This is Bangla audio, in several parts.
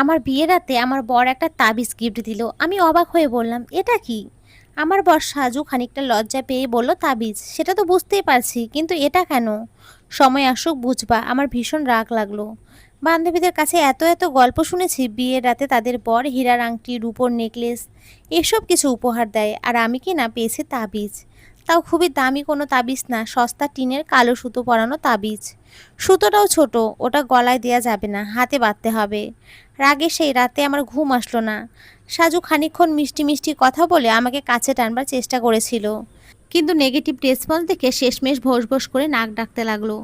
আমার বিয়ের রাতে আমার বর একটা তাবিজ গিফট দিল। আমি অবাক হয়ে বললাম, এটা কি? আমার বর সাজু খানিকটা লজ্জা পেয়ে বলল, তাবিজ। সেটা তো বুঝতেই পারছি, কিন্তু এটা কেন? সময় আসুক বুঝবা। আমার ভীষণ রাগ লাগলো। বান্ধবীদের কাছে এত এত গল্প শুনেছি বিয়ের রাতে তাদের বর হীরার আংটি, রূপোর নেকলেস এসব কিছু উপহার দেয়, আর আমি কি না পেয়েছি তাবিজ। তাও খুবই দামি কোনো তাবিজ না, সস্তা টিনের কালো সুতো পরানো তাবিজ। সুতোটাও ছোট, ওটা গলায় দেয়া যাবে না, হাতে বাঁধতে হবে। রাগে সেই রাতে আমার ঘুম আসলো না। সাজু খানিকক্ষণ মিষ্টি মিষ্টি কথা বলে আমাকে কাছে টানবার চেষ্টা করেছিল, কিন্তু নেগেটিভ রেসপন্স দেখে শেষমেশ ভোঁস ভোঁস করে নাক ডাকতে লাগলো।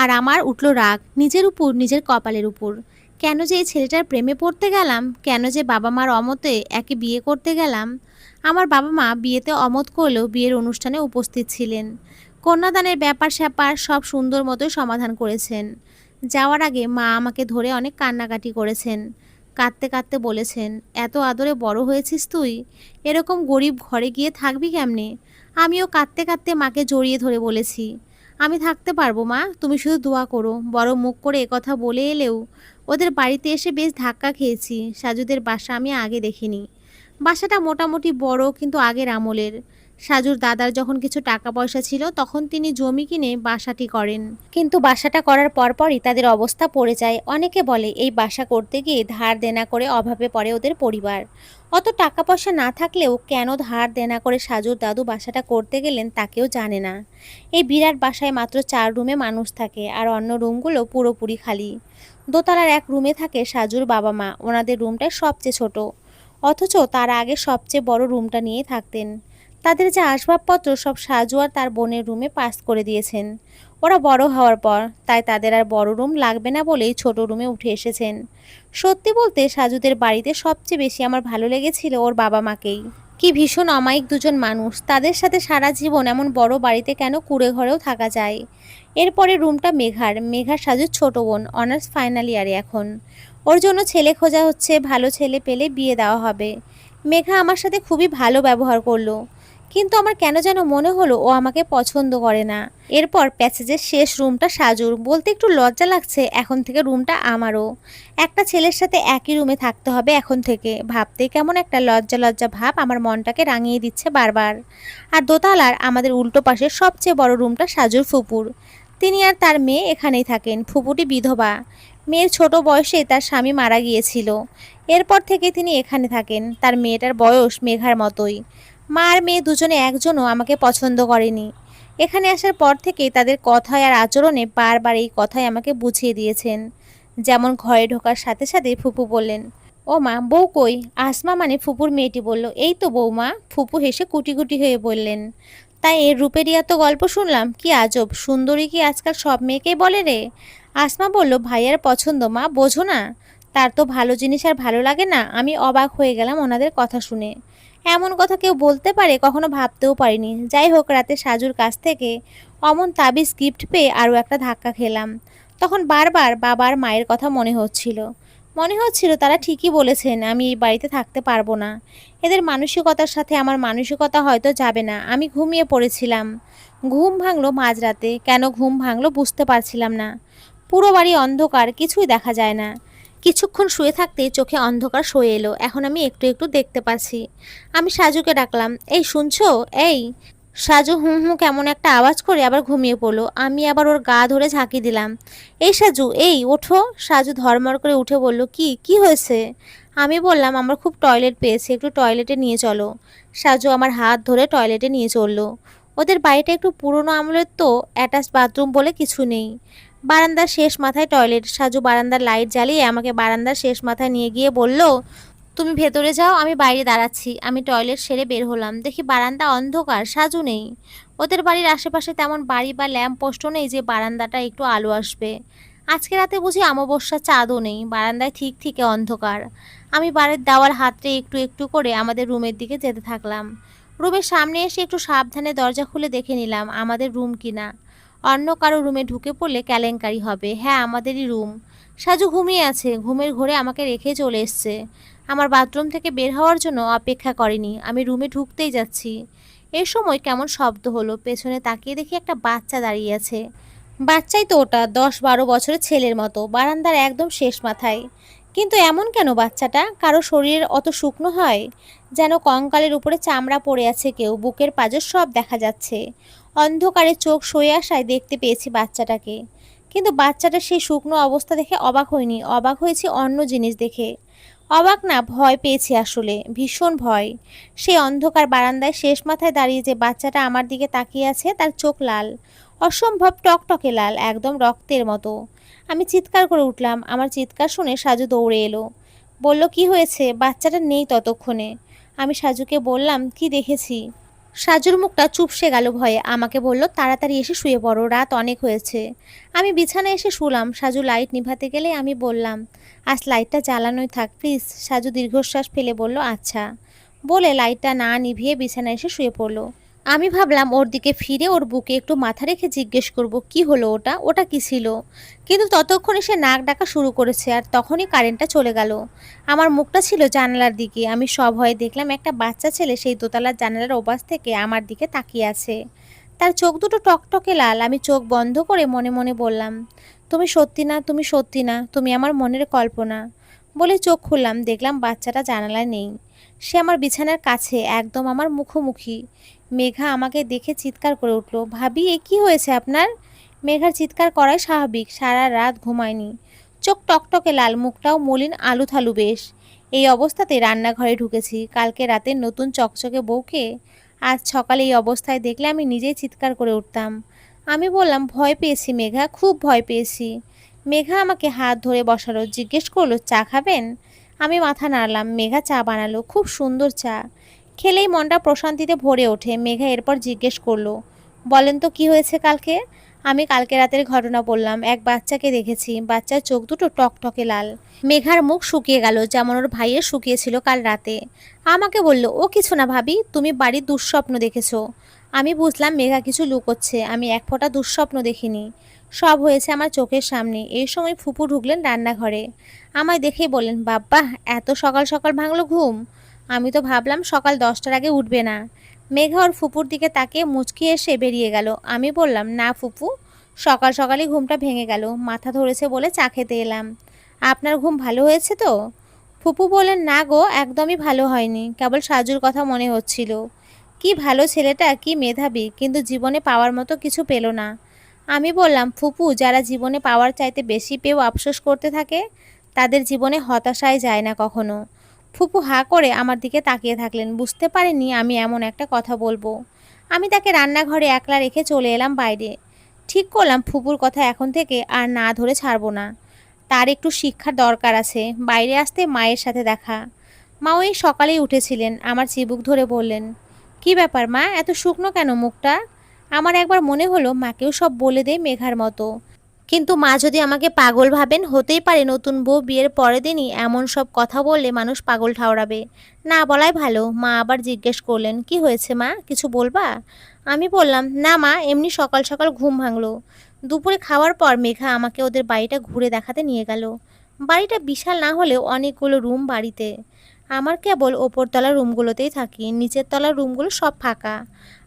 আর আমার উঠল রাগ, নিজের উপর, নিজের কপালের উপর। কেন যে এই ছেলেটার প্রেমে পড়তে গেলাম, কেন যে বাবা মার অমতে একে বিয়ে করতে গেলাম। আমার বাবা মা বিয়েতে অমত করলেও বিয়ের অনুষ্ঠানে উপস্থিত ছিলেন। কন্যাদানের ব্যাপার স্যাপার সব সুন্দর মতোই সমাধান করেছেন। যাওয়ার আগে মা আমাকে ধরে অনেক কান্নাকাটি করেছেন। কাঁদতে কাঁদতে বলেছেন, এত আদরে বড় হয়েছিস তুই, এরকম গরিব ঘরে গিয়ে থাকবি কেমনে? আমিও কাঁদতে কাঁদতে মাকে জড়িয়ে ধরে বলেছি, আমি থাকতে পারবো মা, তুমি শুধু দোয়া করো। বড় মুখ করে একথা বলে এলেও ওদের বাড়িতে এসে বেশ ধাক্কা খেয়েছি। সাজুদের বাসা আমি আগে দেখিনি। বাসাটা মোটামুটি বড়, কিন্তু আগের আমলের। সাজুর দাদার যখন কিছু টাকা পয়সা ছিল তখন তিনি জমি কিনে বাসাটি করেন, কিন্তু বাসাটা করার পরপরই তাদের অবস্থা পড়ে যায়। অনেকে বলে এই বাসা করতে গিয়ে ধার দেনা করে অভাবে পড়ে ওদের পরিবার। অত টাকা পয়সা না থাকলেও কেন ধার দেনা করে সাজুর দাদু বাসাটা করতে গেলেন তা কেউ জানে না। এই বিরাট বাসায় মাত্র 4 রুমে মানুষ থাকে, আর অন্য রুমগুলো পুরোপুরি খালি। দোতলার এক রুমে থাকে সাজুর বাবা মা, ওনাদের রুমটাই সবচেয়ে ছোট। অথচ তারা আগে সবচেয়ে বড় রুমটা নিয়ে থাকতেন। তাদের যে আসবাবপত্র সব সাজু আর তার বোনের রুমে পাস করে দিয়েছেন ওরা বড় হওয়ার পর, তাই তাদের আর বড় রুম লাগবে না বলেই ছোট রুমে উঠে এসেছেন। সত্যি বলতে সাজুদের বাড়িতে সবচেয়ে বেশি আমার ভালো লেগেছিল ওর বাবা মাকেই। কি ভীষণ অমায়িক দুজন মানুষ, তাদের সাথে সারা জীবন এমন বড় বাড়িতে কেন কুঁড়ে ঘরেও থাকা যায়। এরপরে রুমটা মেঘার। মেঘার সাজুর ছোট বোন, অনার্স ফাইনাল ইয়ারে এখন। ওর জন্য ছেলে খোঁজা হচ্ছে, ভালো ছেলে পেলে বিয়ে দেওয়া হবে। মেঘা আমার সাথে খুবই ভালো ব্যবহার করলো, কিন্তু আমার কেন যেন মনে হলো ও আমাকে পছন্দ করে না। এরপর প্যাসেজের শেষ রুমটা সাজুর। বলতে একটু লজ্জা লাগছে, এখন থেকে রুমটা আমারও। একটা ছেলের সাথে একই রুমে থাকতে হবে এখন থেকে, ভাবতেই কেমন একটা লজ্জা লজ্জা ভাব আমার মনটাকে রাঙিয়ে দিচ্ছে বারবার। আর দোতলার আমাদের উল্টো পাশের সবচেয়ে বড় রুমটা সাজুর ফুপুর। তিনি আর তার মেয়ে এখানেই থাকেন। ফুপুটি বিধবা, মেয়ের ছোট বয়সে তার স্বামী মারা গিয়েছিল। এরপর থেকে তিনি এখানে থাকেন। তার মেয়েটার বয়স মেঘার মতোই। মা আর মেয়ে দুজনে একজনও আমাকে পছন্দ করেনি। এখানে আসার পর থেকেই তাদের কথায় আর আচরণে বারবার এই কথাই আমাকে বুঝিয়ে দিয়েছেন। যেমন ঘরে ঢোকার সাথে সাথে ফুপু বললেন, ও মা, বউ কই? আসমা মানে ফুপুর মেয়েটি বলল, এই তো বৌমা। ফুপু হেসে কুটি কুটি হয়ে বললেন, তাই এর রূপেরই এত গল্প শুনলাম? কি আজব, সুন্দরী কি আজকাল সব মেয়েকেই বলে রে? আসমা বলল, ভাইয়ার পছন্দ মা, বোঝো না? তার তো ভালো জিনিস আর ভালো লাগে না। আমি অবাক হয়ে গেলাম ওনাদের কথা শুনে। এমন কথা কেউ বলতে পারে কখনো ভাবতেও পারিনি। যাই হোক, রাতে সাজুর কাছ থেকে অমন তাবিজ গিফট পেয়ে আরও একটা ধাক্কা খেলাম। তখন বারবার বাবা আর মায়ের কথা মনে হচ্ছিল তারা ঠিকই বলেছেন, আমি এই বাড়িতে থাকতে পারবো না। এদের মানসিকতার সাথে আমার মানসিকতা হয়তো যাবে না। আমি ঘুমিয়ে পড়েছিলাম। ঘুম ভাঙলো মাঝরাতে। কেন ঘুম ভাঙলো বুঝতে পারছিলাম না। পুরো বাড়ি অন্ধকার, কিছুই দেখা যায় না। কিছুক্ষণ শুয়ে থাকতেই চোখে অন্ধকার সয়ে এলো। এখন আমি একটু একটু দেখতে পাচ্ছি। আমি সাজুকে ডাকলাম, এই শুনছো? এই। সাজু হুম হুম কেমন একটা আওয়াজ করে আবার ঘুমিয়ে পড়লো। আমি আবার ওর গা ধরে ঝাঁকি দিলাম, এই সাজু, এই ওঠো। সাজু ধরমর করে উঠে বলল, কি কি হয়েছে? আমি বললাম, আমার খুব টয়লেট পেয়েছে, একটু টয়লেটে নিয়ে চলো। সাজু আমার হাত ধরে টয়লেটে নিয়ে চললো। ওদের বাড়িটা একটু পুরনো আমলের তো, অ্যাটাচ বাথরুম বলে কিছু নেই। বারান্দার শেষ মাথায় টয়লেট। সাজু বারান্দার লাইট জ্বালিয়ে আমাকে বারান্দার শেষ মাথায় নিয়ে গিয়ে বলল, তুমি ভেতরে যাও, আমি বাইরে দাঁড়াচ্ছি। আমি টয়লেট সেরে বের হলাম, দেখি বারান্দা অন্ধকার, সাজু নেই। ওদের বাড়ির আশেপাশে তেমন বাড়ি বা ল্যাম্প পোস্টও নেই যে বারান্দাটা একটু আলো আসবে। আজকে রাতে বুঝি অমাবস্যা, চাঁদও নেই। বারান্দায় ঠিক থেকে অন্ধকার। আমি বাড়ির দেওয়াল হাতড়ে একটু একটু করে আমাদের রুমের দিকে যেতে থাকলাম। রুমের সামনে এসে একটু সাবধানে দরজা খুলে দেখে নিলাম আমাদের রুম কিনা। অন্য কারো রুমে ঢুকে পড়লে কেলেঙ্কারি হবে। হ্যাঁ, আমাদেরই রুম। সাজু ঘুমিয়ে আছে, ঘুমের ঘোরে আমাকে রেখে চলে এসছে। আমার বাথরুম থেকে বের হওয়ার জন্য অপেক্ষা করেনি। আমি রুমে ঢুকতেই যাচ্ছি, এই সময় কেমন শব্দ হলো। পেছনে তাকিয়ে দেখি একটা বাচ্চা দাঁড়িয়ে আছে। বাচ্চাই তো ওটা, 10-12 বছরের ছেলের মতো, বারান্দার একদম শেষ মাথায়। কিন্তু এমন কেন বাচ্চাটা? কারো শরীর অত শুকনো হয়? যেন কঙ্কালের উপরে চামড়া পড়ে আছে কেউ, বুকের পাঁজর সব দেখা যাচ্ছে। অন্ধকারে চোখ সয়ে আসায় দেখতে পেয়েছি বাচ্চাটাকে। কিন্তু বাচ্চাটা সেই শুকনো অবস্থা দেখে অবাক হইনি, অবাক হয়েছি অন্য জিনিস দেখে। অবাক না, ভয় পেয়েছি আসলে, ভীষণ ভয়। সেই অন্ধকার বারান্দায় শেষ মাথায় দাঁড়িয়ে যে বাচ্চাটা আমার দিকে তাকিয়ে আছে, তার চোখ লাল, অসম্ভব টকটকে লাল, একদম রক্তের মতো। আমি চিৎকার করে উঠলাম। আমার চিৎকার শুনে সাজু দৌড়ে এলো। বলল, কি হয়েছে? বাচ্চাটা নেই ততক্ষণে। আমি সাজুকে বললাম, কি দেখেছি। সাজুর মুখটা চুপসে গেল ভয়ে। আমাকে বলল, তাড়াতাড়ি এসে শুয়ে পড়ো, রাত অনেক হয়েছে। আমি বিছানায় এসে শুলাম। সাজু লাইট নিভাতে গেলে আমি বললাম, আজ লাইটটা জ্বালানোই থাক প্লিজ। সাজু দীর্ঘশ্বাস ফেলে বলল, আচ্ছা। বলে লাইটটা না নিভিয়ে বিছানায় এসে শুয়ে পড়লো। আমি ভাবলাম ওর দিকে ফিরে ওর বুকে একটু মাথা রেখে জিজ্ঞেস করব, কি হলো, ওটা ওটা কি ছিল। কিন্তু ততক্ষণে সে নাক ডাকা শুরু করেছে, আর তখনই কারেন্টটা চলে গেল। আমার মুখটা ছিল জানালার দিকে। আমি সভয়ে দেখলাম একটা বাচ্চা ছেলে সেই দোতলার জানালার ওপাশ থেকে আমার দিকে তাকিয়ে আছে। তার চোখ দুটো টকটকে লাল। আমি চোখ বন্ধ করে মনে মনে বললাম, তুমি সত্যি না, তুমি সত্যি না, তুমি আমার মনের কল্পনা। বলে চোখ খুললাম, দেখলাম বাচ্চাটা জানালায় নেই। সে আমার বিছানার কাছে, একদম আমার মুখোমুখি। মেঘা আমাকে দেখে চিৎকার করে উঠল, ভাবি এ কি হয়েছে আপনার? মেঘার চিৎকার করাই স্বাভাবিক, সারা রাত ঘুমায়নি। চোখ টকটকে লাল, মুখটাও মলিন, আলুথালু বেশ। এই অবস্থাতে রান্নাঘরে ঢুকেছি। কালকে রাতে নতুন চকচকে বউকে আজ সকালে এই অবস্থায় দেখলে আমি নিজেই চিৎকার করে উঠতাম। আমি বললাম, ভয় পেয়েছি মেঘা, খুব ভয় পেয়েছি। মেঘা আমাকে হাত ধরে বসালো, জিজ্ঞেস করলো, চা খাবেন? আমি মাথা নাড়লাম। মেঘা চা বানালো, খুব সুন্দর চা। খেলেই মনটা প্রশান্তিতে ভরে ওঠে। মেঘা এরপর জিজ্ঞেস করলো, বলেন তো কি হয়েছে কালকে। আমি কালকে রাতের ঘটনা বললাম। এক বাচ্চাকে দেখেছি, বাচ্চার চোখ দুটো টকটকে লাল। মেঘার মুখ শুকিয়ে গেল, যেমন ওর ভাইয়ের শুকিয়েছিল কাল রাতে। আমাকে বলল, ও কিছু না ভাবি, তুমি বাড়ির দুঃস্বপ্ন দেখেছো। আমি বুঝলাম মেঘা কিছু লুকোচ্ছে। আমি এক ফোঁটা দুঃস্বপ্ন দেখিনি, সব হয়েছে আমার চোখের সামনে। এই সময় ফুপু ঢুকলেন রান্নাঘরে। আমায় দেখেই বললেন, বাব্বা, এত সকাল সকাল ভাঙলো ঘুম। আমি তো ভাবলাম সকাল 10টার আগে উঠবে না। মেঘা ওর ফুপুর দিকে তাকিয়ে মুচকি এসে বেরিয়ে গেল। আমি বললাম, না ফুপু, সকাল সকালই ঘুমটা ভেঙে গেল, মাথা ধরেছে বলে চা খেতে এলাম। আপনার ঘুম ভালো হয়েছে তো? ফুপু বললেন, না গো, একদমই ভালো হয়নি, কেবল সাজুর কথা মনে হচ্ছিল। কি ভালো ছেলেটা, কি মেধাবী, কিন্তু জীবনে পাওয়ার মতো কিছু পেল না। আমি বললাম, ফুপু, যারা জীবনে পাওয়ার চাইতে বেশি পেয়েও আফসোস করতে থাকে, তাদের জীবনে হতাশায় যায় না কখনো। ফুপু হাঁ করে আমার দিকে তাকিয়ে থাকলেন, বুঝতে পারেননি আমি এমন একটা কথা বলবো। আমি তাকে রান্নাঘরে একলা রেখে চলে এলাম বাইরে। ঠিক করলাম ফুপুর কথা এখন থেকে আর না ধরে ছাড়বো না। তার একটু শিক্ষার দরকার আছে। বাইরে আসতে মায়ের সাথে দেখা। মা ওই সকালেই উঠেছিলেন। আমার চিবুক ধরে বললেন, কি ব্যাপার মা, এত শুকনো কেন মুখটা? আমার একবার মনে হলো মাকেও সব বলে দেয় মেঘার মতো। কিন্তু মা যদি আমাকে পাগল ভাবেন, হতেই পারে নতুন বউ বিয়ের পরের দিনই এমন সব কথা বললে মানুষ পাগল ঠাওরাবে। না বলাই ভালো। মা আবার জিজ্ঞেস করলেন, কি হয়েছে মা, কিছু বলবা? আমি বললাম, না মা, এমনি সকাল সকাল ঘুম ভাঙলো। দুপুরে খাওয়ার পর মেঘা আমাকে ওদের বাড়িটা ঘুরে দেখাতে নিয়ে গেল। বাড়িটা বিশাল না হলেও অনেকগুলো রুম বাড়িতে। আমার কেবল ওপরতলার রুমগুলোতেই থাকি, নিচের তলার রুমগুলো সব ফাঁকা।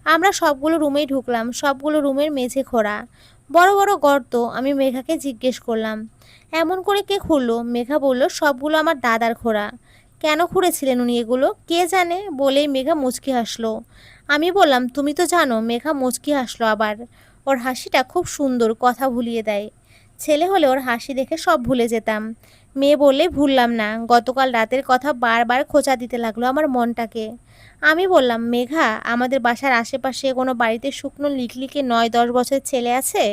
আমরা সবগুলো রুমেই ঢুকলাম। সবগুলো রুমের মেঝে খোঁড়া, বড় বড় গর্ত। আমি মেঘাকে জিজ্ঞেস করলাম, এমন করে কে খুঁড়লো? মেঘা বলল, সবগুলো আমার দাদার খোঁড়া। কেন খুঁড়েছিলেন উনি এগুলো? কে জানে, বলেই মেঘা মুচকি হাসলো। আমি বললাম, তুমি তো জানো। মেঘা মুচকি হাসলো আবার। ওর হাসিটা খুব সুন্দর, কথা ভুলিয়ে দেয়। ছেলে হলে ওর হাসি দেখে সব ভুলে যেতাম, মেয়ে বললে ভুললাম না। গতকাল রাতের কথা বারবার খোঁচা দিতে লাগলো আমার মনটাকে। আমি বললাম, মেঘা, আমাদের বাসার আশেপাশে কোনো বাড়িতে শুকনো লিকলিকে 9-10 বছরের ছেলে আছে?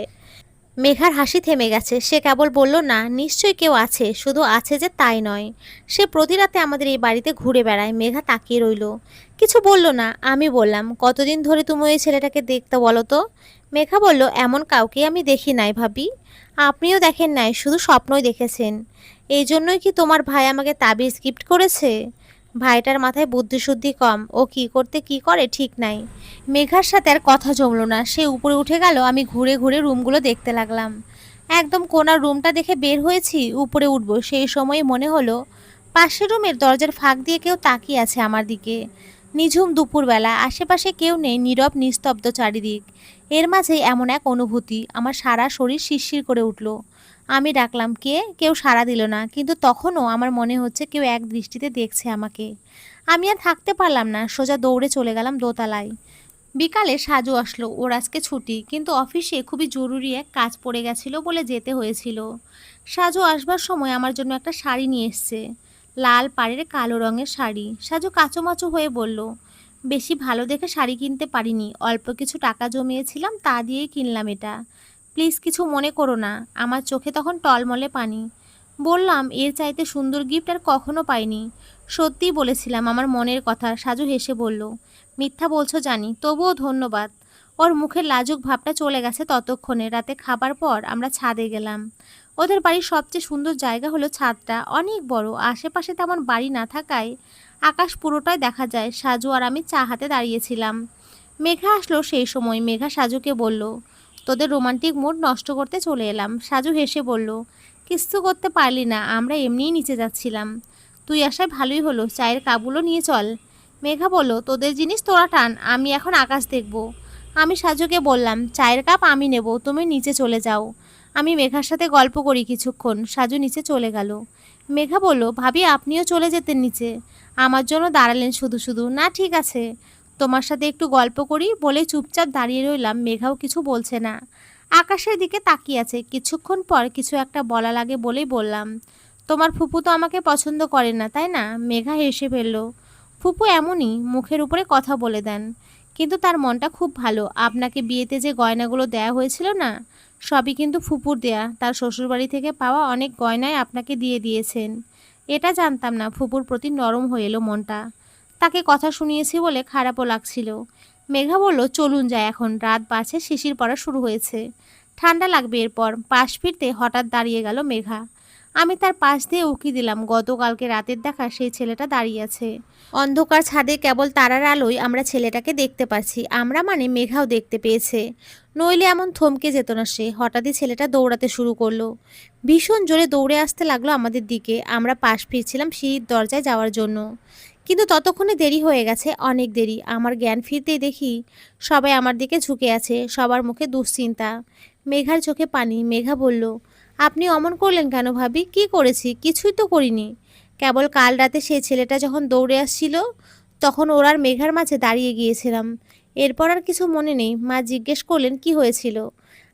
মেঘার হাসি থেমে গেছে। সে কেবল বলল, না, নিশ্চয়ই কেউ আছে, শুধু আছে যে তাই নয়। সে প্রতি রাতে আমাদের এই বাড়িতে ঘুরে বেড়ায়। মেঘা তাকিয়ে রইল, কিছু বলল না। আমি বললাম, কতদিন ধরে তুমি ওই ছেলেটাকে দেখতে বলো তো? মেঘা বলল, এমন কাউকে আমি দেখি নাই ভাবি। আপনিও দেখেন নাই, শুধু স্বপ্নই দেখেছেন। এই জন্যই কি তোমার ভাই আমাকে তাবিজ গিফট করেছে? ভাইটার মাথায় বুদ্ধিশুদ্ধি কম, ও কি করতে কি করে ঠিক নাই। মেঘার সাথে আর কথা জমলো না। সে উপরে উঠে গেল। আমি ঘুরে ঘুরে রুমগুলো দেখতে লাগলাম। একদম কোনার রুমটা দেখে বের হয়েছি উপরে উঠব, সেই সময় মনে হলো পাশের রুমের দরজার ফাঁক দিয়ে কেউ তাকিয়ে আছে আমার দিকে। নিঝুম দুপুরবেলা, আশেপাশে কেউ নেই, নীরব নিস্তব্ধ চারিদিক। এর মাঝে এমন এক অনুভূতি, আমার সারা শরীর শিরশির করে উঠল। আমি ডাকলাম, কে? কেউ সাড়া দিল না, কিন্তু তখনও আমার মনে হচ্ছে কেউ এক দৃষ্টিতে দেখছে আমাকে। আমি আর থাকতে পারলাম না, সোজা দৌড়ে চলে গেলাম দোতলায়। বিকালে সাজু আসলো, ওর আজকে ছুটি, কিন্তু অফিসে খুবই জরুরি এক কাজ পড়ে গেছিল বলে যেতে হয়েছিল। সাজু আসবার সময় আমার জন্য একটা শাড়ি নিয়ে এসছে, লাল পাড়ের কালো রঙের শাড়ি। সাজু কাচুমাচু হয়ে বলল, বেশি ভালো দেখে শাড়ি কিনতে পারিনি, অল্প কিছু টাকা জমিয়েছিলাম, তা দিয়েই কিনলাম এটা। প্লিজ কিছু মনে করো না। আমার চোখে তখন টলমলে পানি। বললাম, এর চাইতে সুন্দর গিফট আর কখনো পাইনি। সত্যিই বলেছিলাম আমার মনের কথা। সাজু হেসে বলল, মিথ্যা বলছো জানি, তবুও ধন্যবাদ। ওর মুখের লাজুক ভাবটা চলে গেছে ততক্ষণে। রাতে খাবার পর আমরা ছাদে গেলাম। ওদের বাড়ির সবচেয়ে সুন্দর জায়গা হলো ছাদটা, অনেক বড়। আশেপাশে তেমন বাড়ি না থাকায় আকাশ পুরোটাই দেখা যায়। সাজু আর আমি চা হাতে দাঁড়িয়েছিলাম। মেঘা আসলো সেই সময়। মেঘা সাজুকে বলল, তোদের রোমান্টিক মুড নষ্ট করতে চলে এলাম। সাজু হেসে বলল, কিচ্ছু করতে পারলি না, আমরা এমনিই নিচে যাচ্ছিলাম। তুই আসায় ভালোই হলো, চায়ের কাপগুলো নিয়ে চল। মেঘা বলল, তোদের জিনিস তোরা টান, আমি এখন আকাশ দেখব। আমি সাজুকে বললাম, চায়ের কাপ আমি নেব, তুমি নিচে চলে যাও। আমি মেঘার সাথে গল্প করি কিছুক্ষণ। সাজু নিচে চলে গেল। মেঘা বলল, ভাবি আপনিও চলে যেতেন নিচে, আমার জন্য দাঁড়ালেন শুধু শুধু। না ঠিক আছে, তোমার সাথে একটু গল্প করি বলে চুপচাপ দাঁড়িয়ে রইলাম। মেঘাও কিছু বলছে না, আকাশের দিকে তাকিয়ে আছে। কিছুক্ষণ পর কিছু একটা বলা লাগে বলেই বললাম, তোমার ফুপু তো আমাকে পছন্দ করে না, তাই না? মেঘা হেসে ফেলল। ফুপু এমনই, মুখের উপরে কথা বলে দেন, কিন্তু তার মনটা খুব ভালো। আপনাকে বিয়েতে যে গয়নাগুলো দেয়া হয়েছিল না, সবই কিন্তু ফুপুর দেয়া। তার শ্বশুরবাড়ি থেকে পাওয়া অনেক গয়নায় আপনাকে দিয়ে দিয়েছেন। এটা জানতাম না। ফুপুর প্রতি নরম হয়ে এলো মনটা। তাকে কথা শুনিয়েছি বলে খারাপও লাগছিল। মেঘা বলল, চলুন যাই এখন, রাত বাড়ছে, শিশির পড়া শুরু হয়েছে, ঠান্ডা লাগবে এরপর। পাশ ফিরতে হঠাৎ দাঁড়িয়ে গেল মেঘা। আমি তার পাশ দিয়ে উকি দিলাম। গতকালকে রাতের দেখা সেই ছেলেটা দাঁড়িয়ে আছে। অন্ধকার ছাদে কেবল তারার আলোয় আমরা ছেলেটাকে দেখতে পাচ্ছি। আমরা মানে মেঘাও দেখতে পেয়েছে, নইলে এমন থমকে যেত না সে। হঠাৎই ছেলেটা দৌড়াতে শুরু করলো, ভীষণ জোরে দৌড়ে আসতে লাগলো আমাদের দিকে। আমরা পাশ ফিরছিলাম সিঁড়ির দরজায় যাওয়ার জন্য, কিন্তু ততক্ষণে দেরি হয়ে গেছে, অনেক দেরি। আমার জ্ঞান ফিরতেই দেখি সবাই আমার দিকে ঝুঁকে আছে, সবার মুখে দুশ্চিন্তা, মেঘার চোখে পানি। মেঘা বলল, আপনি অমন করলেন কেন ভাবি? কি করেছি? কিছুই তো করিনি। কেবল কাল রাতে সেই ছেলেটা যখন দৌড়ে আসছিল, তখন ওর আর মেঘার মাঝে দাঁড়িয়ে গিয়েছিলাম। এরপর আর কিছু মনে নেই। মা জিজ্ঞেস করলেন কি হয়েছিল,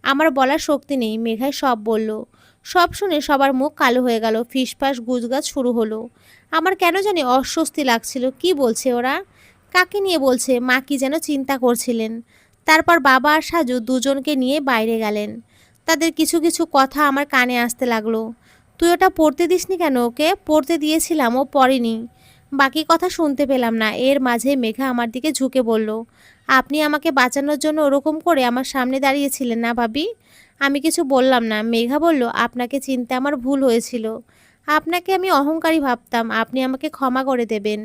আমার বলার শক্তি নেই। মেঘায় সব বলল। সব শুনে সবার মুখ কালো হয়ে গেল, ফিসফাস গুজগাছ শুরু হলো। আমার কেন জানি অস্বস্তি লাগছিল। কি বলছে ওরা? কাকে নিয়ে বলছে? মা কি যেন চিন্তা করছিলেন। তারপর বাবা আর সাজু দুজনকে নিয়ে বাইরে গেলেন। তাদের কিছু কিছু কথা আমার কানে আসতে লাগলো। তুই ওটা পড়তে দিসনি কেন ওকে? পড়তে দিয়েছিলাম, ও পড়েনি। বাকি কথা শুনতে পেলাম না। এর মাঝে মেঘা আমার দিকে ঝুঁকে বলল, আপনি আমাকে বাঁচানোর জন্য ওরকম করে আমার সামনে দাঁড়িয়েছিলেন না ভাবি? আমি কিছু বললাম না। মেঘা বলল, আপনাকে চিনতে আমার ভুল হয়েছিল, আপনাকে আমি অহংকারী ভাবতাম, আপনি আমাকে ক্ষমা করে দেবেন।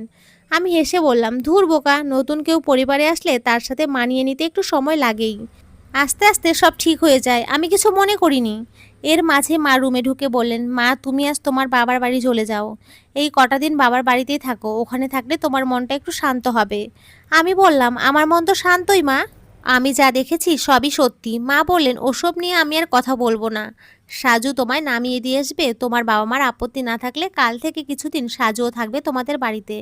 আমি হেসে বললাম, ধুর বোকা, নতুন কেউ পরিবারে আসলে তার সাথে মানিয়ে নিতে একটু সময় লাগেই, আস্তে আস্তে সব ঠিক হয়ে যায়, আমি কিছু মনে করিনি। এর মাঝে মা রুমে ঢুকে বললেন, মা তুমি আজ তোমার বাবার বাড়ি চলে যাও, এই কটা দিন বাবার বাড়িতেই থাকো, ওখানে থাকলে তোমার মনটা একটু শান্ত হবে। আমি বললাম, আমার মন তো শান্তই মা, আমি যা দেখেছি সবই সত্যি। মা বললেন, ওসব নিয়ে আমি আর কথা বলবো না, সাজু তোমায় নামিয়ে দিয়ে আসবে। তোমার বাবা মার আপত্তি না থাকলে কাল থেকে কিছুদিন সাজুও থাকবে তোমাদের বাড়িতে।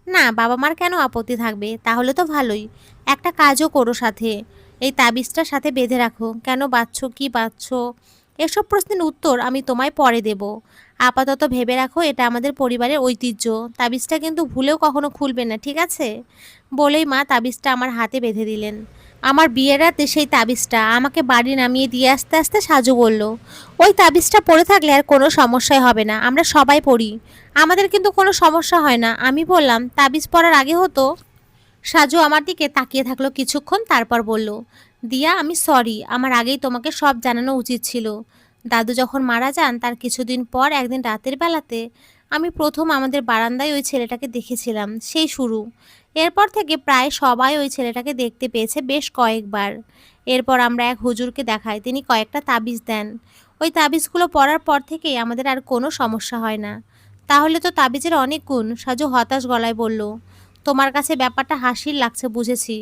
না, বাবা মার কেন আপত্তি থাকবে? তাহলে তো ভালোই। একটা কাজও করো সাথে, এই তাবিজটা সাথে বেঁধে রাখো। কেন বাঁধছো? কি বাঁধছো? এসব প্রশ্নের উত্তর আমি তোমায় পরে দেব। আপাতত ভেবে রাখো, এটা আমাদের পরিবারের ঐতিহ্য। তাবিজটা কিন্তু ভুলেও কখনো খুলবে না, ঠিক আছে? বলেই মা তাবিজটা আমার হাতে বেঁধে দিলেন। আমার বিয়ের রাতে সেই তাবিজটা আমাকে বাড়ি নামিয়ে দিয়ে আসতে আসতে সাজু বলল, ওই তাবিজটা পরে থাকলে আর কোনো সমস্যাই হবে না, আমরা সবাই পড়ি, আমাদের কিন্তু কোনো সমস্যা হয় না। আমি বললাম, তাবিজ পরার আগে হতো। সাজু আমার দিকে তাকিয়ে থাকলো কিছুক্ষণ, তারপর বলল, দিয়া আমি সরি, আমার আগেই তোমাকে সব জানানো উচিত ছিল। দাদু যখন মারা যান তার কিছুদিন পর একদিন রাতের বেলাতে আমি প্রথম আমাদের বারান্দায় ওই ছেলেটাকে দেখেছিলাম, সেই শুরু। এরপর থেকে প্রায় সবাই ওই ছেলেটাকে দেখতে পেয়েছে বেশ কয়েকবার। এরপর আমরা এক হুজুরকে দেখাই, তিনি কয়েকটা তাবিজ দেন। ওই তাবিজগুলো পরার পর থেকেই আমাদের আর কোনো সমস্যা হয় না। তাহলে তো তাবিজের অনেক গুণ। সাজু হতাশ গলায় বলল, তোমার কাছে ব্যাপারটা হাসির লাগছে বুঝেছি,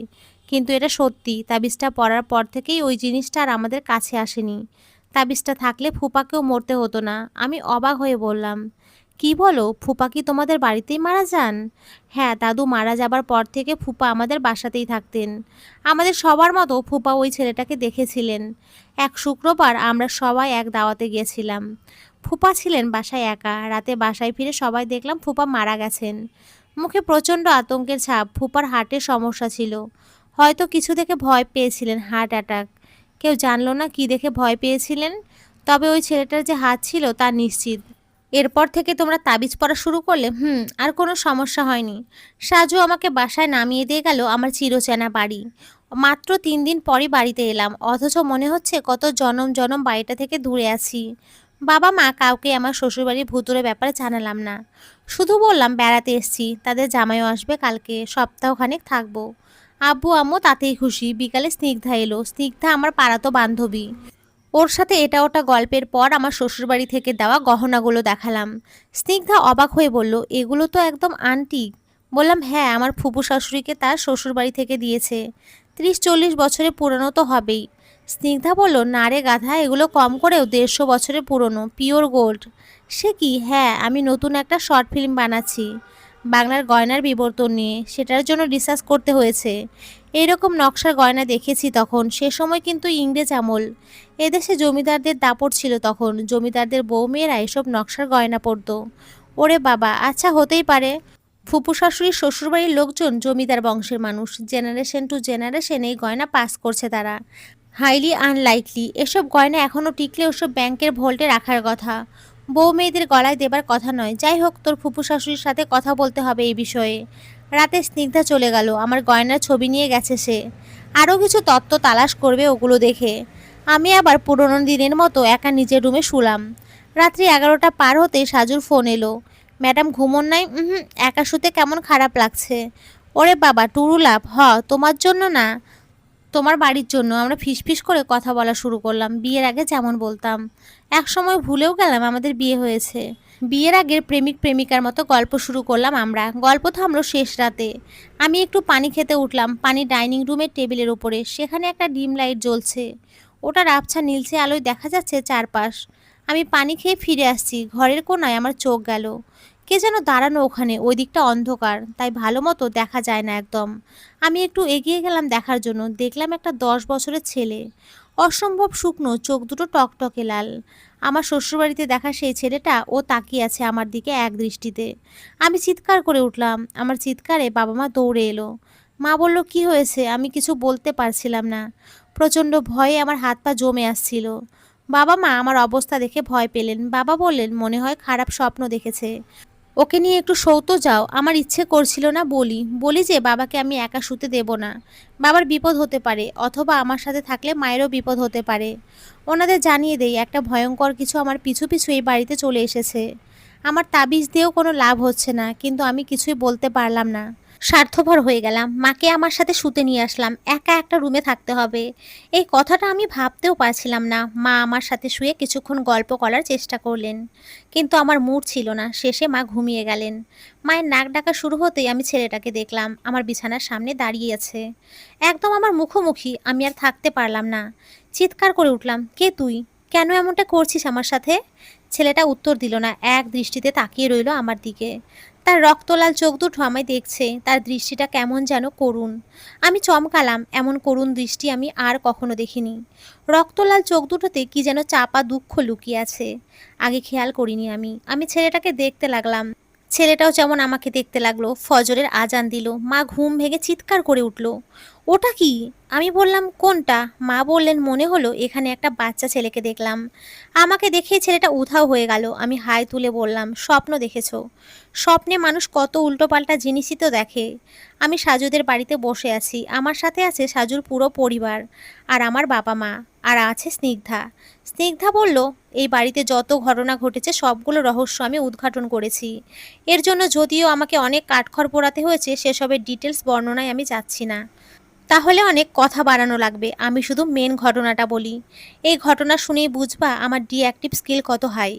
কিন্তু এটা সত্যি। তাবিজটা পরার পর থেকেই ওই জিনিসটা আর আমাদের কাছে আসেনি। তাবিজটা থাকলে ফুপাকেও মরতে হতো না। আমি অবাক হয়ে বললাম, কি বলো, ফুপা কি তোমাদের বাড়িতেই মারা যান? হ্যাঁ, দাদু মারা যাবার পর থেকে ফুপা আমাদের বাসাতেই থাকতেন। আমাদের সবার মতো ফুপা ওই ছেলেটাকে দেখেছিলেন। এক শুক্রবার আমরা সবাই এক দাওয়াতে গিয়েছিলাম। ফুপা ছিলেন বাসায় একা। রাতে বাসায় ফিরে সবাই দেখলাম ফুপা মারা গেছেন। মুখে প্রচণ্ড আতঙ্কের ছাপ। ফুপার হার্টের সমস্যা ছিল। হয়তো কিছু দেখে ভয় পেয়েছিলেন, হার্ট অ্যাটাক। কেউ জানলো না কি দেখে ভয় পেয়েছিলেন। তবে ওই ছেলেটার যে হাত ছিল তা নিশ্চিত। এরপর থেকে তোমরা তাবিজ পড়া শুরু করলে? আর কোনো সমস্যা হয়নি। সাজু আমাকে বাসায় নামিয়ে দিয়ে গেল আমার চিরচেনা বাড়ি। মাত্র 3 দিন পরই বাড়িতে এলাম, অথচ মনে হচ্ছে কত জনম জনম বাড়িটা থেকে দূরে আছি। বাবা মা কাউকে আমার শ্বশুরবাড়ির ভুতুরে ব্যাপারে জানালাম না। শুধু বললাম বেড়াতে এসছি, তাদের জামাইও আসবে কালকে, সপ্তাহখানেক থাকবো। আব্বু আম্মু তাতেই খুশি। বিকালে স্নিগ্ধা এলো। স্নিগ্ধা আমার পাড়াতো বান্ধবী। ওর সাথে এটা ওটা গল্পের পর আমার শ্বশুরবাড়ি থেকে দেওয়া গহনাগুলো দেখালাম। স্নিগ্ধা অবাক হয়ে বলল, এগুলো তো একদম আন্টিক। বললাম, হ্যাঁ, আমার ফুপু শাশুড়িকে তার শ্বশুরবাড়ি থেকে দিয়েছে। 30-40 বছরের পুরনো তো হবেই। স্নিগ্ধা বলল, না রে গাধা, এগুলো কম করেও 150 বছরের পুরনো, পিওর গোল্ড। সে কি? হ্যাঁ, আমি নতুন একটা শর্ট ফিল্ম বানাচ্ছি বাংলার গয়নার বিবর্তন নিয়ে। সেটার জন্য রিসার্চ করতে হয়েছে। এইরকম নকশার গয়না দেখেছি তখন। সে সময় কিন্তু ইংরেজ আমল। এদেশে জমিদারদের দাপট ছিল তখন। জমিদারদের বউ মেয়েরা এসব নকশার গয়না পরতো। ওরে বাবা, আচ্ছা হতেই পারে। ফুপু শাশুড়ির শ্বশুরবাড়ির লোকজন জমিদার বংশের মানুষ। জেনারেশন টু জেনারেশন এই গয়না পাস করছে তারা। Highly unlikely. এসব গয়না এখনও টিকলে ওসব ব্যাংকের ভল্টে রাখার কথা। বউ মেয়েদের গলায় দেবার কথা নয়। যাই হোক, তোর ফুপু শাশুড়ির সাথে কথা বলতে হবে এই বিষয়ে। রাতে স্নিগ্ধা চলে গেল। আমার গয়নার ছবি নিয়ে গেছে সে। আরও কিছু তত্ত্ব তালাশ করবে ওগুলো দেখে। আমি আবার পুরনো দিনের মতো একা নিজের রুমে শুলাম। রাত্রি 11টা পার হতে সাজুর ফোন এলো। ম্যাডাম ঘুমোন নাই? একা শুতে কেমন খারাপ লাগছে। ওরে বাবা টুরুলাভ, তোমার জন্য না, তোমার বাড়ির জন্য। আমরা ফিসফিস করে কথা বলা শুরু করলাম, বিয়ের আগে যেমন বলতাম। এক সময় ভুলেও গেলাম আমাদের বিয়ে হয়েছে। বিয়ের আগের প্রেমিক প্রেমিকার মতো গল্প শুরু করলাম আমরা। গল্প থামলো শেষ রাতে। আমি একটু পানি খেতে উঠলাম। পানি ডাইনিং রুমের টেবিলের উপরে। সেখানে একটা ডিম লাইট জ্বলছে। ওটার আবছা নীলচে আলোয় দেখা যাচ্ছে চারপাশ। আমি পানি খেয়ে ফিরে আসছি। ঘরের কোনায় আমার চোখ গেল। কে যেন দাঁড়ানো ওখানে। ওই দিকটা অন্ধকার, তাই ভালো মতো দেখা যায় না একদম। আমি একটু এগিয়ে গেলাম দেখার জন্য। দেখলাম একটা 10 বছরের ছেলে। অসম্ভব শুকনো, চোখ দুটো টকটকে লাল। আমার শ্বশুরবাড়িতে দেখা সেই ছেলেটা। ও তাকিয়ে আছে আমার দিকে এক দৃষ্টিতে। আমি চিৎকার করে উঠলাম। আমার চিৎকারে বাবা মা দৌড়ে এলো। মা বলল, কি হয়েছে? আমি কিছু বলতে পারছিলাম না। প্রচণ্ড ভয়ে আমার হাত পা জমে আসছিল। বাবা মা আমার অবস্থা দেখে ভয় পেলেন। বাবা বললেন, মনে হয় খারাপ স্বপ্ন দেখেছে, ওকে নিয়ে একটু সৌত যাও। আমার ইচ্ছে করছিল না। বলি যে বাবাকে আমি একা শুতে দেব না। বাবার বিপদ হতে পারে, অথবা আমার সাথে থাকলে মায়েরও বিপদ হতে পারে। ওনাদের জানিয়ে দেই, একটা ভয়ঙ্কর কিছু আমার পিছু পিছু এই বাড়িতে চলে এসেছে। আমার তাবিজ দিয়েও কোনো লাভ হচ্ছে না, কিন্তু আমি কিছুই বলতে পারলাম না। স্বার্থপর হয়ে গেলাম। মাকে আমার সাথে শুতে নিয়ে আসলাম। একা একটা রুমে থাকতে হবে, এই কথাটা আমি ভাবতেও পারছিলাম না। মা আমার সাথে শুয়ে কিছুক্ষণ গল্প করার চেষ্টা করলেন, কিন্তু আমার মুড ছিল না। শেষে মা ঘুমিয়ে গেলেন। মায়ের নাক ডাকা শুরু হতেই আমি ছেলেটাকে দেখলাম আমার বিছানার সামনে দাঁড়িয়ে আছে, একদম আমার মুখোমুখি। আমি আর থাকতে পারলাম না। চিৎকার করে উঠলাম, কে তুই? কেন এমনটা করছিস আমার সাথে? ছেলেটা উত্তর দিল না। এক দৃষ্টিতে তাকিয়ে রইল আমার দিকে। তার রক্তলাল চোখ দুটো আমায় দেখছে। তার দৃষ্টিটা কেমন যেন করুণ। আমি চমকালাম। এমন করুণ দৃষ্টি আমি আর কখনো দেখিনি। রক্তলাল চোখ দুটোতে কি যেন চাপা দুঃখ লুকিয়ে আছে। আগে খেয়াল করিনি আমি। আমি ছেলেটাকে দেখতে লাগলাম। ছেলেটাও যেমন আমাকে দেখতে লাগলো। ফজরের আজান দিল। মা ঘুম ভেঙে চিৎকার করে উঠল, ওটা কি? আমি বললাম, কোনটা? মা বললেন, মনে হলো এখানে একটা বাচ্চা ছেলেকে দেখলাম। আমাকে দেখে ছেলেটা উধাও হয়ে গেল। আমি হাই তুলে বললাম, স্বপ্ন দেখেছো? স্বপ্নে মানুষ কত উল্টোপাল্টা জিনিসই তো দেখে। আমি সাজুদের বাড়িতে বসে আছি। আমার সাথে আছে সাজুর পুরো পরিবার, আর আমার বাবা মা, আর আছে স্নিগ্ধা। স্নিগ্ধা বলল, এই বাড়িতে যত ঘটনা ঘটেছে সবগুলো রহস্য আমি উদ্ঘাটন করেছি। এর জন্য যদিও আমাকে অনেক কাঠখড় পোড়াতে হয়েছে, সেসবের ডিটেলস বর্ণনায় আমি যাচ্ছি না। তাহলে অনেক কথা বাড়ানো লাগবে, আমি শুধু মেন ঘটনাটা বলি। এই ঘটনা শুনেই বুঝবা আমার ডিঅ্যাক্টিভ স্কিল কত হাই।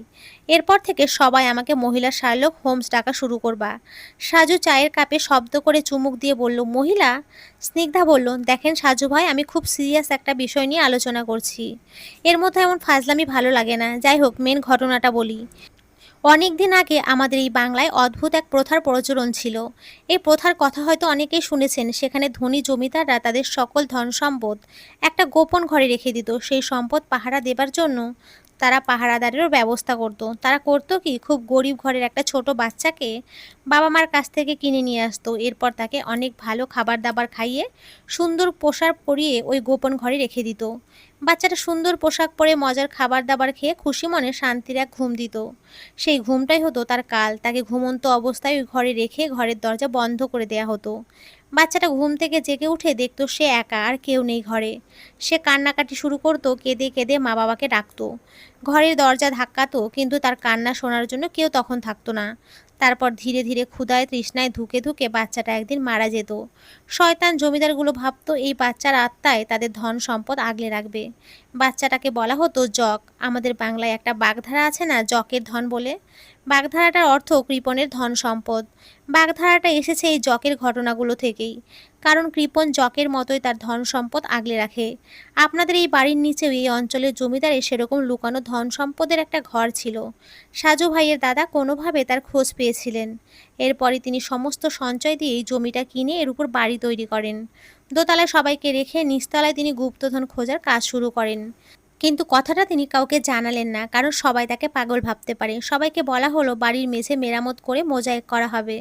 এরপর থেকে সবাই আমাকে মহিলা শার্লক হোমস ডাকা শুরু করবা। সাজু চায়ের কাপে শব্দ করে চুমুক দিয়ে বলল, মহিলা? স্নিগ্ধা বলল, দেখেন সাজু ভাই, আমি খুব সিরিয়াস একটা বিষয় নিয়ে আলোচনা করছি। এর মধ্যে এমন ফাজলামি ভালো লাগে না। যাই হোক, মেন ঘটনাটা বলি। অনেক দিন আগে আমাদের এই বাংলায় অদ্ভুত এক প্রথার প্রচলন ছিল। এই প্রথার কথা হয়তো অনেকেই শুনেছেন। সেখানে ধনী জমিদাররা তাদের সকল ধন সম্পদ একটা গোপন ঘরে রেখে দিত। সেই সম্পদ পাহারা দেবার জন্য তারা পাহারাদারেরও ব্যবস্থা করত। তারা করতো কি, খুব গরিব ঘরের একটা ছোট বাচ্চাকে বাবা মার কাছ থেকে কিনে নিয়ে আসতো। এরপর তাকে অনেক ভালো খাবার দাবার খাইয়ে সুন্দর পোশাক পরিয়ে ওই গোপন ঘরে রেখে দিত। বাচ্চাটা সুন্দর পোশাক পরে মজার খাবার দাবার খেয়ে খুশি মনে শান্তির এক ঘুম দিত। সেই ঘুমটাই হতো তার কাল। তাকে ঘুমন্ত অবস্থায় ওই ঘরে রেখে ঘরের দরজা বন্ধ করে দেয়া হতো। বাচ্চাটা ঘুম থেকে জেগে উঠে দেখতো সে একা, আর কেউ নেই ঘরে। সে কান্নাকাটি শুরু করতো, কেঁদে কেঁদে মা বাবাকে ডাকতো। ঘরের দরজা ধাক্কাতো, কিন্তু তার কান্না শোনার জন্য কেউ তখন থাকতো না। তারপর ধীরে ধীরে ক্ষুধায় তৃষ্ণায় ধুকে ধুকে বাচ্চাটা একদিন মারা যেত। শয়তান জমিদারগুলো ভাবতো এই বাচ্চার আত্মায় তাদের ধন সম্পদ আগলে রাখবে। বাচ্চাটাকে বলা হতো জক। আমাদের বাংলায় একটা বাগধারা আছে না, জকের ধন বলে? বাগধারাটার অর্থ কৃপণের ধন সম্পদ। বাগধারাটা এসেছে এই জকের ঘটনাগুলো থেকেই। কারণ কৃপণ জকের মতোই তার ধন সম্পদ আগলে রাখে। আপনাদের এই বাড়ির নিচেও এই অঞ্চলের জমিদারের সেরকম লুকানো ধন সম্পদের একটা ঘর ছিল। সাজু ভাইয়ের দাদা কোনোভাবে তার খোঁজ পেয়েছিলেন। এরপরই তিনি সমস্ত সঞ্চয় দিয়ে এই জমিটা কিনে এর উপর বাড়ি তৈরি করেন। দোতলায় সবাইকে রেখে নিচতলায় তিনি গুপ্তধন খোঁজার কাজ শুরু করেন। কিন্তু কথাটা তিনি কাউকে জানালেন না, কারণ সবাই তাকে পাগল ভাবতে পারে। সবাইকে বলা হলো বাড়ির মেঝে মেরামত করে মোজাইক করা হবে।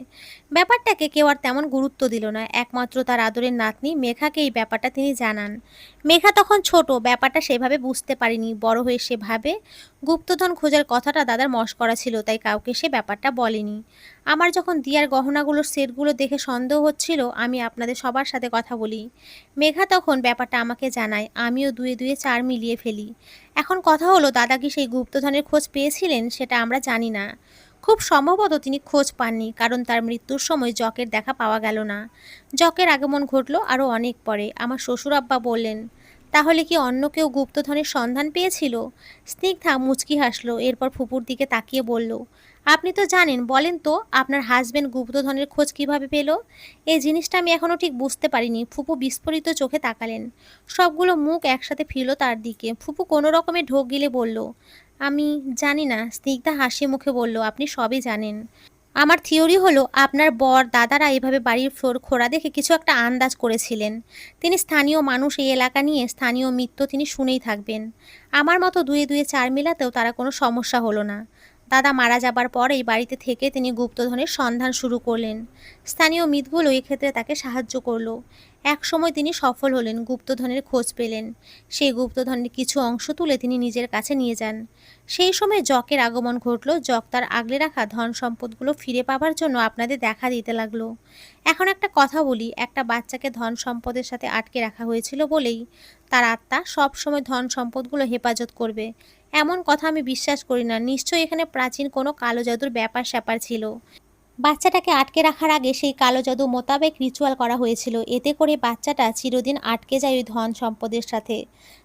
ব্যাপারটাকে কেউ আর তেমন গুরুত্ব দিল না। একমাত্র তার আদরের নাতনি মেঘাকে এই ব্যাপারটা তিনি জানান। মেঘা তখন ছোট, ব্যাপারটা সেভাবে বুঝতে পারেনি। বড় হয়ে সে ভাবে গুপ্তধন খোঁজার কথাটা দাদার মশকরা ছিল, তাই কাউকে সে ব্যাপারটা বলেনি। আমার যখন দিয়ার গহনাগুলোর সেটগুলো দেখে সন্দেহ হচ্ছিল, আমি আপনাদের সবার সাথে কথা বলি। মেঘা তখন ব্যাপারটা আমাকে জানায়। আমিও দুয়ে দুয়ে চার মিলিয়ে ফেলি। এখন কথা হলো, দাদা কি সেই গুপ্তধনের খোঁজ পেয়েছিলেন সেটা আমরা জানি না। খুব সম্ভবত তিনি খোঁজ পাননি, কারণ তার মৃত্যুর সময় জকের দেখা পাওয়া গেল না। জকের আগমন ঘটল আরও অনেক পরে। আমার শ্বশুর আব্বা বললেন, তাহলে কি অন্য কেউ গুপ্তধনের সন্ধান পেয়েছিল? স্নিগ্ধা মুচকি হাসলো, এরপর ফুপুর দিকে তাকিয়ে বলল, আপনি তো জানেন, বলেন তো আপনার হাজবেন্ড গুপ্তধনের খোঁজ কিভাবে পেল? এই জিনিসটা আমি এখনও ঠিক বুঝতে পারিনি। ফুপু বিস্ফোরিত চোখে তাকালেন। সবগুলো মুখ একসাথে ফিরল তার দিকে। ফুপু কোনো রকমে ঢোক গিলে বলল, আমি জানি না। স্নিগ্ধা হাসি মুখে বলল, আপনি সবই জানেন। আমার থিওরি হলো আপনার বর দাদারা এভাবে বাড়ির ফ্লোর খোঁড়া দেখে কিছু একটা আন্দাজ করেছিলেন। তিনি স্থানীয় মানুষ, এই এলাকা নিয়ে স্থানীয় মিত্র, তিনি শুনেই থাকবেন। আমার মতো দুয়ে দুয়ে চার মিলাতেও তারা কোনো সমস্যা হলো না। দাদা মারা যাবার পর এই বাড়িতে থেকে তিনি গুপ্তধনের সন্ধান শুরু করলেন। স্থানীয় মিতগুলো এক্ষেত্রে তাকে সাহায্য করলো। এক সময় তিনি সফল হলেন, গুপ্তধনের খোঁজ পেলেন। সেই গুপ্তধনের কিছু অংশ তুলে তিনি নিজের কাছে নিয়ে যান। সেই সময় জকের আগমন ঘটল। জক তার আগলে রাখা ধন সম্পদগুলো ফিরে পাবার জন্য আপনাদের দেখা দিতে লাগলো। এখন একটা কথা বলি, একটা বাচ্চাকে ধন সম্পদের সাথে আটকে রাখা হয়েছিল বলেই তার আত্মা সব সময় ধন সম্পদগুলো হেফাজত করবে, এমন কথা আমি বিশ্বাস করি না। নিশ্চয়ই এখানে প্রাচীন কোনো কালো জাদুর ব্যাপার স্যাপার ছিল। বাচ্চাটাকে আটকে রাখার আগে সেই কালো জাদু মোতাবেক রিচুয়াল করা হয়েছিল। এতে করে বাচ্চাটা চিরদিন আটকে যায় ওই ধন সম্পদের সাথে।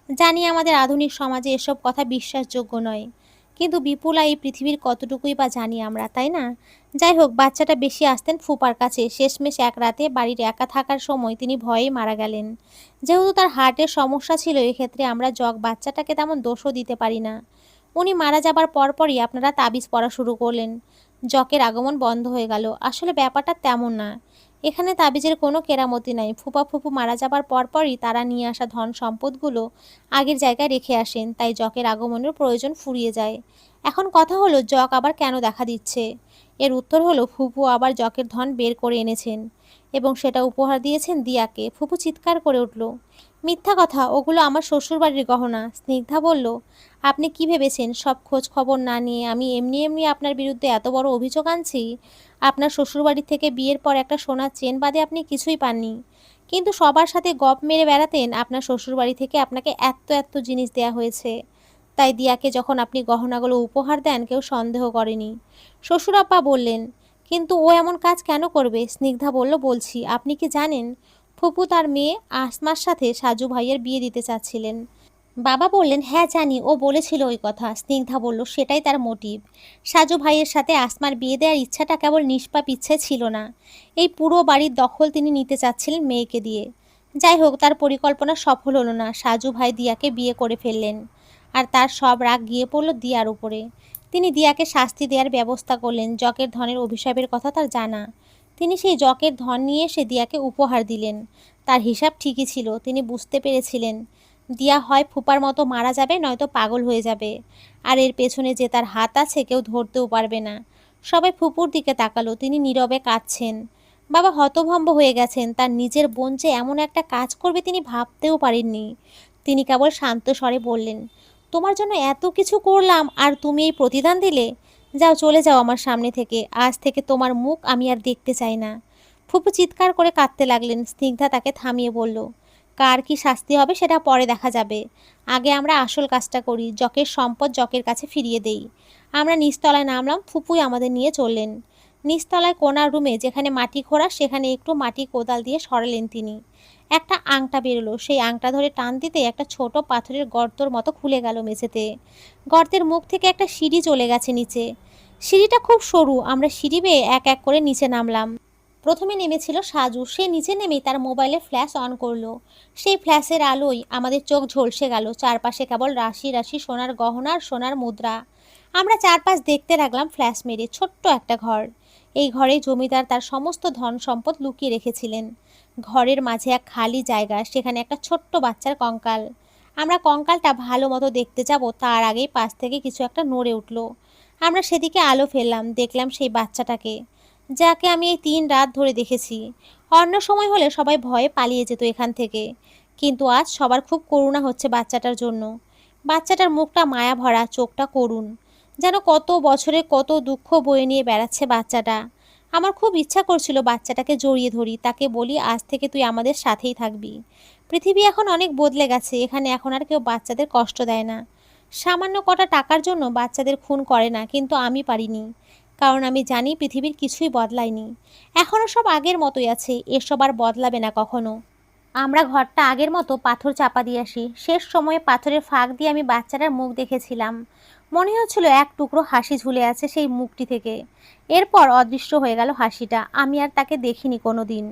জানি আমাদের আধুনিক সমাজে এসব কথা বিশ্বাসযোগ্য নয়, কিন্তু বিপুলা এই পৃথিবীর কতটুকুই বা জানি আমরা, তাই না? যাই হোক, বাচ্চাটা বেশি আসতেন ফুপার কাছে। শেষমেশ এক রাতে বাড়ির একা থাকার সময় তিনি ভয়েই মারা গেলেন। যেহেতু তার হার্টের সমস্যা ছিল, এক্ষেত্রে আমরা জগ বাচ্চাটাকে তেমন দোষও দিতে পারি না। উনি মারা যাবার পরপরই আপনারা তাবিজ পড়া শুরু করলেন। জকের আগমন বন্ধ হয়ে গেল। আসলে ব্যাপারটা তেমন না। এখানে তাবিজের কোনো কেরামতি নাই। ফুপা ফুপু মারা যাবার পরপরই তারা নিয়ে আসা ধন সম্পদগুলো আগের জায়গায় রেখে আসেন, তাই জকের আগমনের প্রয়োজন ফুরিয়ে যায়। এখন কথা হলো, জক আবার কেন দেখা দিচ্ছে? এর উত্তর হলো, ফুপু আবার জকের ধন বের করে এনেছেন এবং সেটা উপহার দিয়েছেন দিয়াকে। ফুপু চিৎকার করে উঠল, মিথ্যা কথা, ওগুলো আমার শ্বশুরবাড়ির গহনা। স্নিগ্ধা বলল, আপনি কি ভেবেছেন সব খোঁজ খবর না নিয়ে আমি এমনি এমনি আপনার বিরুদ্ধে এত বড় অভিযোগ আনছি? আপনার শ্বশুরবাড়ি থেকে বিয়ের পর একটা সোনার চেন বাদে আপনি কিছুই পাননি, কিন্তু সবার সাথে গপ মেরে বেড়াতেন। আপনার শ্বশুরবাড়ি থেকে আপনাকে এত এত জিনিস দেয়া হয়েছে, তাই দিয়াকে যখন আপনি গহনাগুলো উপহার দেন কেউ সন্দেহ করেনি। শ্বশুর আব্বা বললেন, কিন্তু ও এমন কাজ কেন করবে? স্নিগ্ধা বলল, বলছি। আপনি কি জানেন ফুপু তার মেয়ে আসমার সাথে সাজু ভাইয়ের বিয়ে দিতে চাচ্ছিলেন। বাবা বললেন, হ্যাঁ জানি, ও বলেছিল ওই কথা। স্নিগ্ধা বলল, সেটাই তার মোটিভ। সাজু ভাইয়ের সাথে আসমার বিয়ে দেওয়ার ইচ্ছাটা কেবল নিষ্পাপ ইচ্ছে ছিল না, এই পুরো বাড়ির দখল তিনি নিতে চাচ্ছিলেন মেয়েকে দিয়ে। যাই হোক, তার পরিকল্পনা সফল হলো না। সাজু ভাই দিয়াকে বিয়ে করে ফেললেন, আর তার সব রাগ গিয়ে পড়ল দিয়ার উপরে। তিনি দিয়াকে শাস্তি দেওয়ার ব্যবস্থা করলেন। জকের ধনের অভিশাপের কথা তার জানা। তিনি সেই জকের ধন নিয়ে এসে দিয়াকে উপহার দিলেন। তার হিসাব ঠিকই ছিল। তিনি বুঝতে পেরেছিলেন দিয়া হয় ফুপার মতো মারা যাবে, নয়তো পাগল হয়ে যাবে। আর এর পেছনে যে তার হাত আছে কেউ ধরতেও পারবে না। সবাই ফুপুর দিকে তাকালো। তিনি নীরবে কাঁদছেন। বাবা হতভম্ব হয়ে গেছেন। তার নিজের বোন যে এমন একটা কাজ করবে তিনি ভাবতেও পারেননি। তিনি কেবল শান্ত স্বরে বললেন, তোমার জন্য এত কিছু করলাম আর তুমি এই প্রতিদান দিলে? যাও, চলে যাও আমার সামনে থেকে। আজ থেকে তোমার মুখ আমি আর দেখতে চাই না। ফুপু চিৎকার করে কাঁদতে লাগলেন। স্নিগ্ধা তাকে থামিয়ে বলল, কার কি শাস্তি হবে সেটা পরে দেখা যাবে। আগে আমরা আসল কাজটা করি, জকের সম্পদ জকের কাছে ফিরিয়ে দেই। আমরা নিচতলায় নামলাম। ফুপুই আমাদের নিয়ে চললেন। নিচতলায় কোণার রুমে যেখানে মাটি খোঁড়া, সেখানে একটু মাটি কোদাল দিয়ে সরালেন তিনি। একটা আংটা বেরোলো। সেই আংটা ধরে টান দিতে একটা ছোট পাথরের গর্তর মতো খুলে গেল মেঝেতে। গর্তের মুখ থেকে একটা সিঁড়ি চলে গেছে নিচে। সিঁড়িটা খুব সরু। আমরা সিঁড়ি বেয়ে এক এক করে নিচে নামলাম। প্রথমে নেমেছিল সাজু। সে নিচে নেমেই তার মোবাইলে ফ্ল্যাশ অন করলো। সেই ফ্ল্যাশের আলোয় আমাদের চোখ ঝলসে গেল। চারপাশে কেবল রাশি রাশি সোনার গহনা আর সোনার মুদ্রা। আমরা চারপাশ দেখতে লাগলাম ফ্ল্যাশ মেরে। ছোট্ট একটা ঘর। এই ঘরে জমিদার তার সমস্ত ধন সম্পদ লুকিয়ে রেখেছিলেন। ঘরের মাঝে এক খালি জায়গা, সেখানে একটা ছোট্ট বাচ্চার কঙ্কাল। আমরা কঙ্কালটা ভালো মতো দেখতে যাব তার আগেই পাশ থেকে কিছু একটা নড়ে উঠল। আমরা সেদিকে আলো ফেললাম। দেখলাম সেই বাচ্চাটাকে, যাকে আমি এই 3 রাত ধরে দেখেছি। অন্য সময় হলে সবাই ভয়ে পালিয়ে যেত এখান থেকে, কিন্তু আজ সবার খুব করুণা হচ্ছে বাচ্চাটার জন্য। বাচ্চাটার মুখটা মায়া ভরা, চোখটা করুণ, যেন কত বছরে কত দুঃখ বয়ে নিয়ে বেড়াচ্ছে বাচ্চাটা। আমার খুব ইচ্ছা করছিল বাচ্চাটাকে জড়িয়ে ধরি, তাকে বলি, আজ থেকে তুই আমাদের সাথেই থাকবি। পৃথিবী এখন অনেক বদলে গেছে। এখানে এখন আর কেউ বাচ্চাদের কষ্ট দেয় না। সামান্য কটা টাকার জন্য বাচ্চাদের খুন করে না, কিন্তু আমি পারিনি। কারণ আমি জানি পৃথিবীর কিছুই বদলায়নি। এখনও সব আগের মতোই আছে। এসব আর বদলাবে না কখনো। আমরা ঘরটা আগের মতো পাথর চাপা দিয়ে আসি। শেষ সময়ে পাথরের ফাঁক দিয়ে আমি বাচ্চাটার মুখ দেখেছিলাম। মনে হচ্ছিল এক টুকরো হাসি ঝুলে আছে সেই মুখটি থেকে। এরপর অদৃশ্য হয়ে গেল হাসিটা। আমি আর তাকে দেখিনি কোনো দিন।